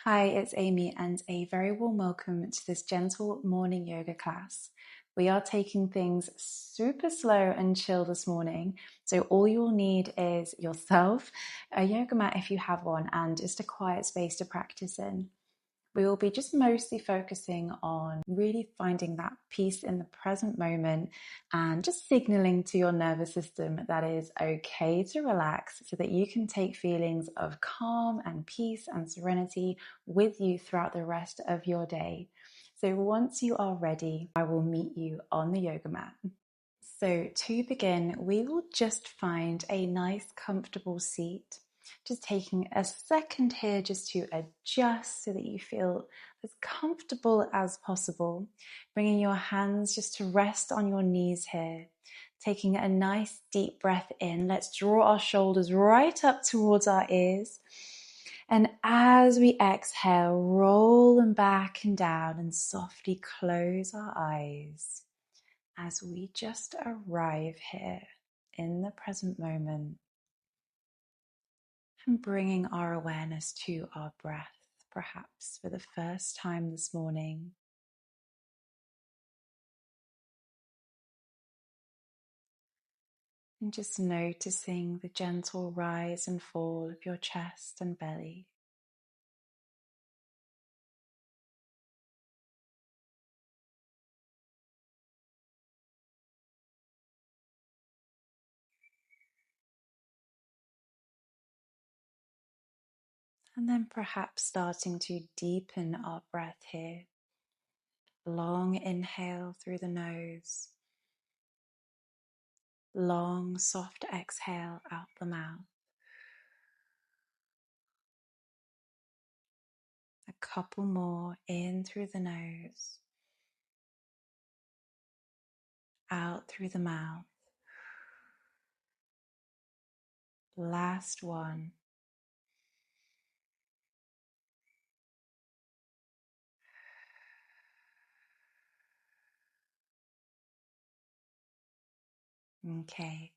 Hi, it's Amy and a very warm welcome to this gentle morning yoga class. We are taking things super slow and chill this morning. So all you'll need is yourself, a yoga mat if you have one, and just a quiet space to practice in. We will be just mostly focusing on really finding that peace in the present moment and just signaling to your nervous system that it is okay to relax so that you can take feelings of calm and peace and serenity with you throughout the rest of your day. So once you are ready, I will meet you on the yoga mat. So to begin, we will just find a nice comfortable seat. Just taking a second here just to adjust so that you feel as comfortable as possible. Bringing your hands just to rest on your knees here. Taking a nice deep breath in. Let's draw our shoulders right up towards our ears. And as we exhale, roll them back and down and softly close our eyes as we just arrive here in the present moment and bringing our awareness to our breath, perhaps for the first time this morning. And just noticing the gentle rise and fall of your chest and belly. And then perhaps starting to deepen our breath here. Long inhale through the nose. Long, soft exhale out the mouth. A couple more in through the nose. Out through the mouth. Last one. Okay.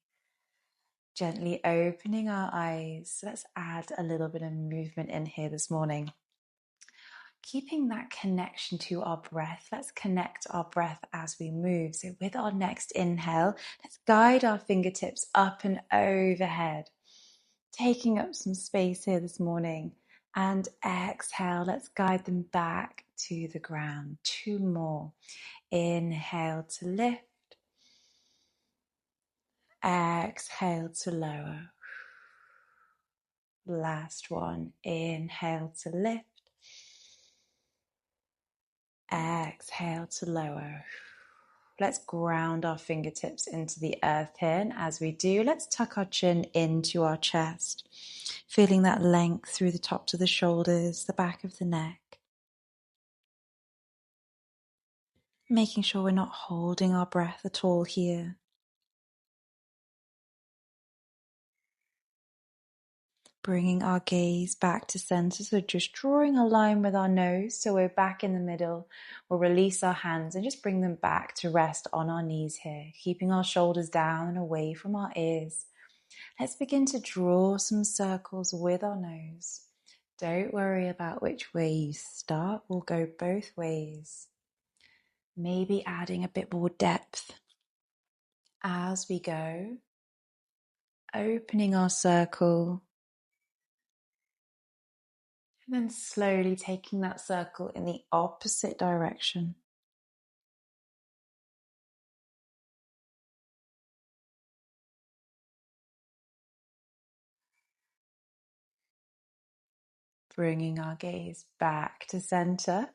Gently opening our eyes. Let's add a little bit of movement in here this morning. Keeping that connection to our breath. Let's connect our breath as we move. So with our next inhale, let's guide our fingertips up and overhead. Taking up some space here this morning. And exhale, let's guide them back to the ground. Two more. Inhale to lift. Exhale to lower. Last one. Inhale to lift. Exhale to lower. Let's ground our fingertips into the earth here. And as we do, let's tuck our chin into our chest. Feeling that length through the tops of the shoulders, the back of the neck. Making sure we're not holding our breath at all here. Bringing our gaze back to center, so just drawing a line with our nose so we're back in the middle. We'll release our hands and just bring them back to rest on our knees here, keeping our shoulders down and away from our ears. Let's begin to draw some circles with our nose. Don't worry about which way you start, we'll go both ways. Maybe adding a bit more depth as we go, opening our circle. And then slowly taking that circle in the opposite direction. Bringing our gaze back to center.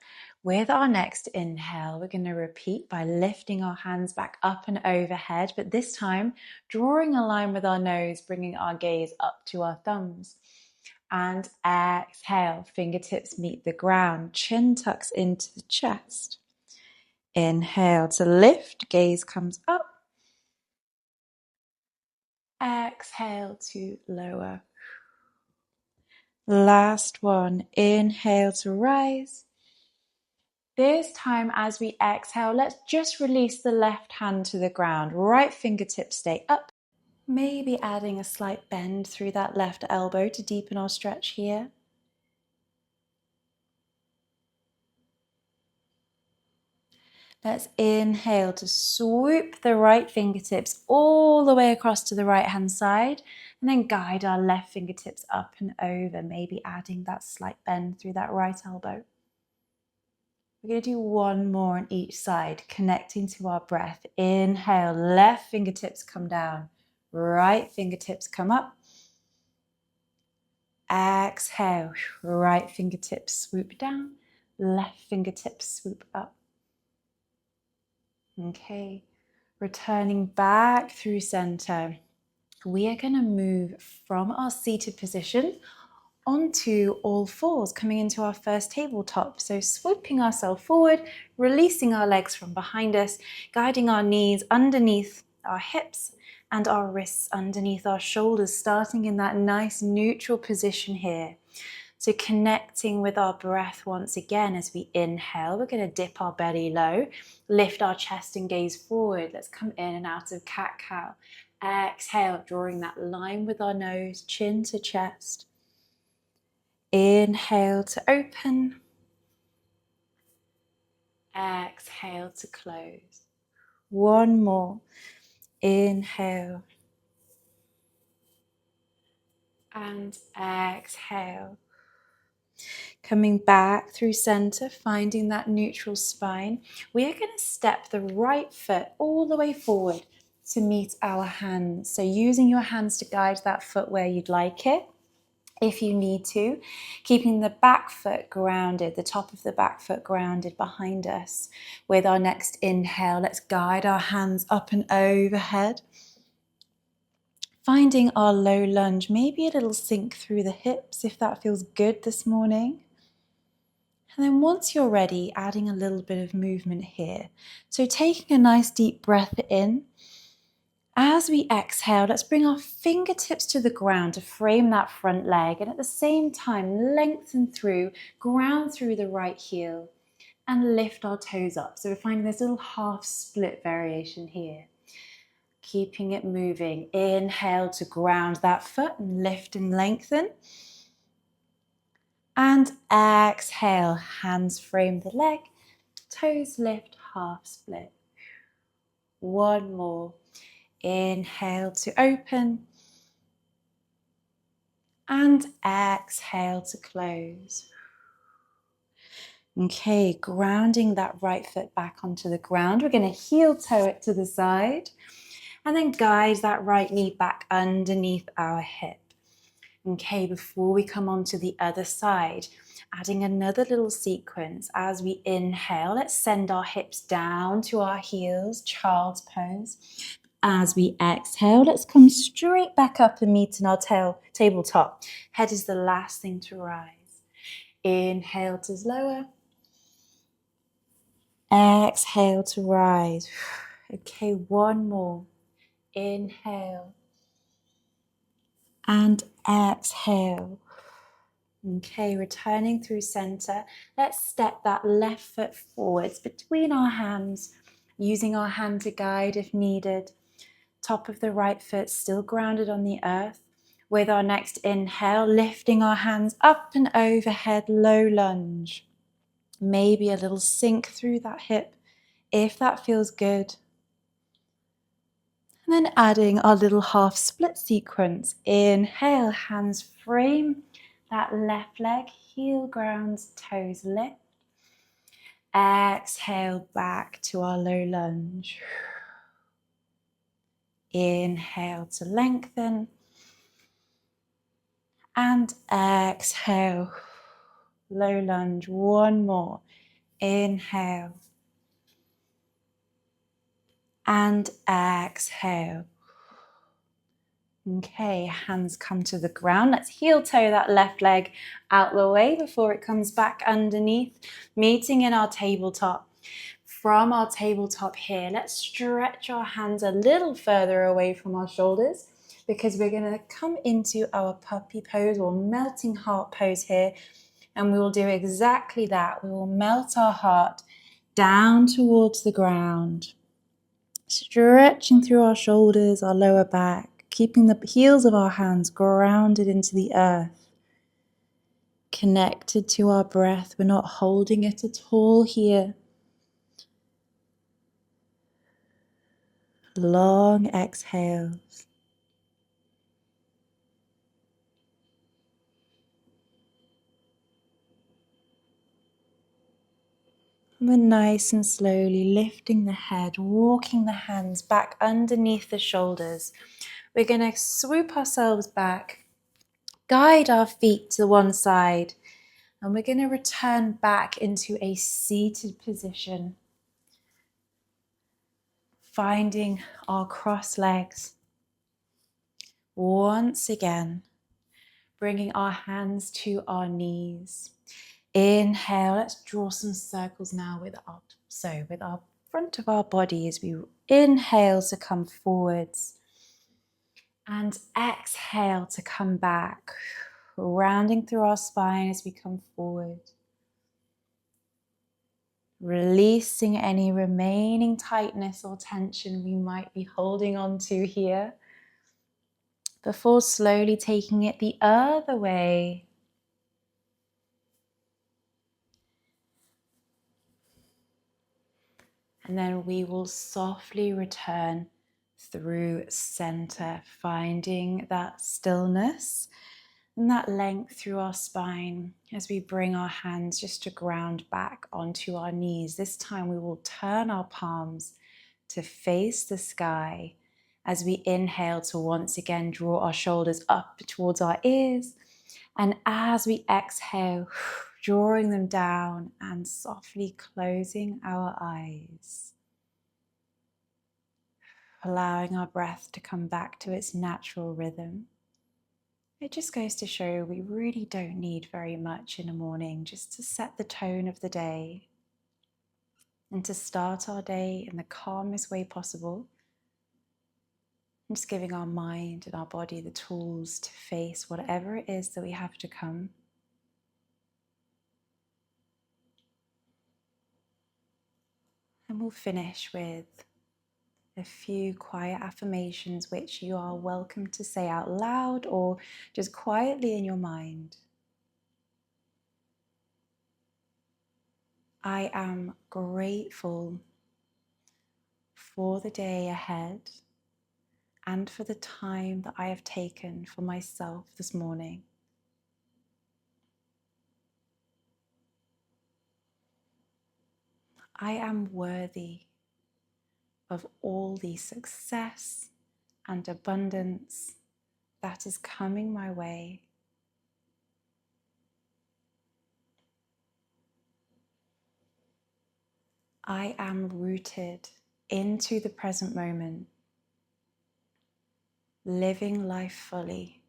With our next inhale, we're going to repeat by lifting our hands back up and overhead, but this time drawing a line with our nose, bringing our gaze up to our thumbs. And exhale, fingertips meet the ground, chin tucks into the chest. Inhale to lift, gaze comes up. Exhale to lower. Last one, inhale to rise. This time as we exhale, let's just release the left hand to the ground. Right fingertips stay up. Maybe adding a slight bend through that left elbow to deepen our stretch here. Let's inhale to swoop the right fingertips all the way across to the right hand side, and then guide our left fingertips up and over, maybe adding that slight bend through that right elbow. We're going to do one more on each side, connecting to our breath. Inhale, left fingertips come down, right fingertips come up. Exhale, right fingertips swoop down, left fingertips swoop up. Okay, returning back through center. We are going to move from our seated position onto all fours, coming into our first tabletop. So swooping ourselves forward, releasing our legs from behind us, guiding our knees underneath our hips and our wrists underneath our shoulders, starting in that nice neutral position here. So connecting with our breath once again as we inhale, we're going to dip our belly low, lift our chest and gaze forward. Let's come in and out of cat-cow. Exhale, drawing that line with our nose, chin to chest. Inhale to open. Exhale to close. One more. Inhale. And exhale. Coming back through center, finding that neutral spine. We are going to step the right foot all the way forward to meet our hands. So using your hands to guide that foot where you'd like it, if you need to, keeping the back foot grounded, the top of the back foot grounded behind us. With our next inhale, let's guide our hands up and overhead. Finding our low lunge, maybe a little sink through the hips if that feels good this morning. And then once you're ready, adding a little bit of movement here. So taking a nice deep breath in. As we exhale, let's bring our fingertips to the ground to frame that front leg, and at the same time lengthen through, ground through the right heel and lift our toes up. So we're finding this little half split variation here. Keeping it moving. Inhale to ground that foot and lift and lengthen. And exhale, hands frame the leg, toes lift, half split. One more. Inhale to open. And exhale to close. Okay, grounding that right foot back onto the ground. We're going to heel toe it to the side and then guide that right knee back underneath our hip. Okay, before we come onto the other side, adding another little sequence. As we inhale, let's send our hips down to our heels, child's pose. As we exhale, let's come straight back up and meet in our tabletop. Head is the last thing to rise. Inhale to lower. Exhale to rise. Okay, one more. Inhale. And exhale. Okay, returning through center. Let's step that left foot forwards between our hands, using our hand to guide if needed. Top of the right foot still grounded on the earth. With our next inhale, lifting our hands up and overhead, low lunge. Maybe a little sink through that hip if that feels good. And then adding our little half split sequence. Inhale, hands frame that left leg, heel grounds, toes lift. Exhale back to our low lunge. Inhale to lengthen. And exhale, low lunge. One more. Inhale. And exhale. Okay, hands come to the ground. Let's heel toe that left leg out the way before it comes back underneath, meeting in our tabletop. From our tabletop here, let's stretch our hands a little further away from our shoulders because we're going to come into our puppy pose or melting heart pose here, and we will do exactly that. We will melt our heart down towards the ground, stretching through our shoulders, our lower back, keeping the heels of our hands grounded into the earth, connected to our breath. We're not holding it at all here. long exhales. And we're nice and slowly lifting the head, walking the hands back underneath the shoulders. We're going to swoop ourselves back, guide our feet to one side, and we're going to return back into a seated position, finding our cross legs. Once again, bringing our hands to our knees. Inhale, let's draw some circles now with our front of our body as we inhale to come forwards and exhale to come back, rounding through our spine as we come forward, releasing any remaining tightness or tension we might be holding on to here before slowly taking it the other way. And then we will softly return through center, finding that stillness and that length through our spine as we bring our hands just to ground back onto our knees. This time we will turn our palms to face the sky as we inhale to once again draw our shoulders up towards our ears. And as we exhale, drawing them down and softly closing our eyes. Allowing our breath to come back to its natural rhythm. It just goes to show we really don't need very much in the morning just to set the tone of the day and to start our day in the calmest way possible. And just giving our mind and our body the tools to face whatever it is that we have to come. And we'll finish with a few quiet affirmations which you are welcome to say out loud or just quietly in your mind. I am grateful for the day ahead and for the time that I have taken for myself this morning. I am worthy of all the success and abundance that is coming my way. I am rooted into the present moment, living life fully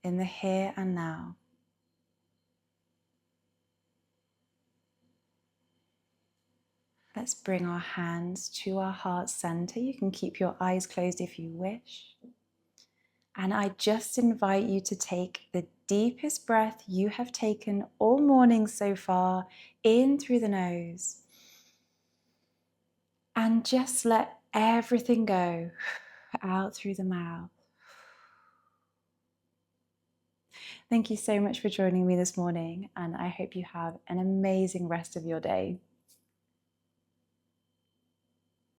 in the here and now. Let's bring our hands to our heart center. You can keep your eyes closed if you wish. And I just invite you to take the deepest breath you have taken all morning so far, in through the nose. And just let everything go out through the mouth. Thank you so much for joining me this morning, and I hope you have an amazing rest of your day.